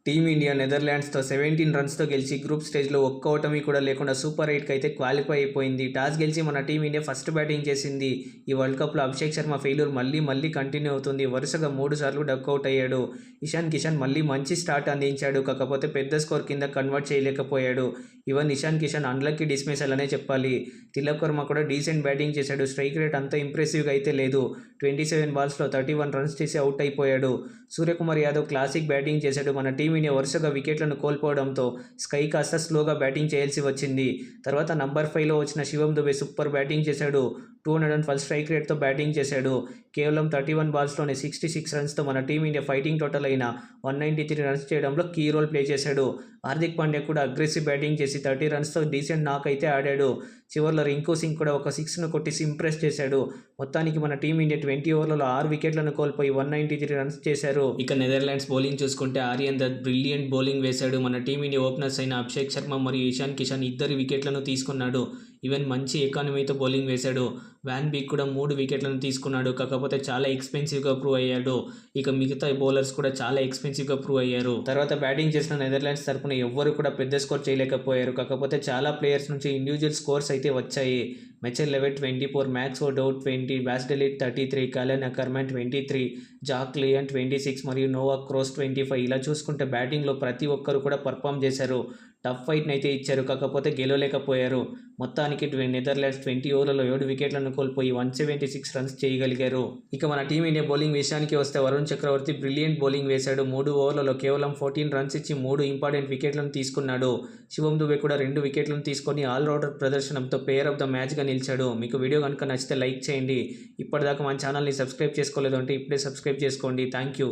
Team India నెదర్లాండ్స్తో 17 రన్స్తో గెలిచి group స్టేజ్లో ఒక్క ఓటమి కూడా లేకుండా సూపర్ 8కి అయితే క్వాలిఫై అయిపోయింది. టాస్ గెలిచి మన టీమిండియా ఫస్ట్ బ్యాటింగ్ చేసింది. ఈ వరల్డ్ కప్లో అభిషేక్ శర్మ ఫెయిల్యూర్ మళ్ళీ కంటిన్యూ అవుతుంది. వరుసగా 3 సార్లు డక్అవుట్ అయ్యాడు. ఇషాన్ కిషన్ మళ్ళీ మంచి స్టార్ట్ అందించాడు. కాకపోతే పెద్ద స్కోర్ కింద కన్వర్ట్ చేయలేకపోయాడు. Even Ishan Kishan unlucky dismissal అనే చెప్పాలి. తిలక్ వర్మ కూడా డీసెంట్ బ్యాటింగ్ చేశాడు. స్ట్రైక్ రేట్ అంత ఇంప్రెసివ్గా అయితే లేదు. 27 బాల్స్లో 31 రన్స్ చేసి అవుట్ అయిపోయాడు. సూర్యకుమార్ యాదవ్ క్లాసిక్ బ్యాటింగ్ చేశాడు. మన టీమిండియా వరుసగా వికెట్లను కోల్పోవడంతో స్కై కాస్త స్లోగా బ్యాటింగ్ చేయాల్సి వచ్చింది. తర్వాత నంబర్ 5లో వచ్చిన శివం దుబే సూపర్ బ్యాటింగ్ చేశాడు. 212 స్ట్రైక్ రేట్తో బ్యాటింగ్ చేశాడు. కేవలం 31 బాల్స్లోనే 66 రన్స్తో మన టీమిండియా ఫైటింగ్ టోటల్ అయిన 193 రన్స్ చేయడంలో కీ రోల్ ప్లే చేశాడు. హార్దిక్ పాండ్యా కూడా అగ్రెసివ్ బ్యాటింగ్ చేసి 30 రన్స్తో డీసెంట్ నాక్ అయితే ఆడాడు. చివర్లో రింకు సింగ్ కూడా ఒక 6ను కొట్టి ఇంప్రెస్ చేశాడు. మొత్తానికి మన టీమిండియా 20 ఓవర్లలో 6 వికెట్లను కోల్పోయి 193 రన్స్ చేశారు. ఇక నెదర్లాండ్స్ బౌలింగ్ చూసుకుంటే ఆర్యన్ దత్ బ్రిలియంట్ బౌలింగ్ వేశాడు. మన టీమిండియా ఓపెనర్స్ అయిన అభిషేక్ శర్మ మరియు ఇషాన్ కిషన్ ఇద్దరు వికెట్లను తీసుకున్నాడు. ఈవెన్ మంచి ఎకానమీతో బౌలింగ్ వేశాడు. వ్యాన్ బీక్ కూడా 3 వికెట్లను తీసుకున్నాడు. కాకపోతే చాలా ఎక్స్పెన్సివ్గా ప్రూవ్ అయ్యాడు. ఇక మిగతా బౌలర్స్ కూడా చాలా ఎక్స్పెన్సివ్గా ప్రూవ్ అయ్యారు. తర్వాత బ్యాటింగ్ చేసిన నెదర్లాండ్స్ తరపున ఎవ్వరు కూడా పెద్ద స్కోర్ చేయలేకపోయారు. కాకపోతే చాలా ప్లేయర్స్ నుంచి ఇండివిజువల్ స్కోర్స్ అయితే వచ్చాయి. మెచెల్ లెవెట్ 24, మ్యాక్స్ డౌట్ 20, వాస్డెలిట్ 33, కాలెన్ అకర్మాన్ 23, జాక్ లియన్ 26 మరియు నోవాక్ క్రోస్ 25. ఇలా చూసుకుంటే బ్యాటింగ్లో ప్రతి ఒక్కరు కూడా పర్ఫామ్ చేశారు. టఫ్ ఫైట్ని అయితే ఇచ్చారు. కాకపోతే గెలవలేకపోయారు. మొత్తానికి నెదర్లాండ్స్ 20 ఓవర్లలో 7 వికెట్లను కోల్పోయి 176 రన్స్ చేయగలిగారు. ఇక మన టీమిండియా బౌలింగ్ విషయానికి వస్తే వరుణ్ చక్రవర్తి బ్రిలియంట్ బౌలింగ్ వేశాడు. 3 ఓవర్లలో కేవలం 14 రన్స్ ఇచ్చి 3 ఇంపార్టెంట్ వికెట్లను తీసుకున్నాడు. శివం దుబే కూడా 2 వికెట్లను తీసుకొని ఆల్రౌండర్ ప్రదర్శనతో ప్లేయర్ ఆఫ్ ద మ్యాచ్గా నిలిచాడు. మీకు వీడియో కనుక నచ్చితే లైక్ చేయండి. ఇప్పటిదాకా మన ఛానల్ని సబ్స్క్రైబ్ చేసుకోలేదు అంటే ఇప్పుడే సబ్స్క్రైబ్ చేసుకోండి. Thank you.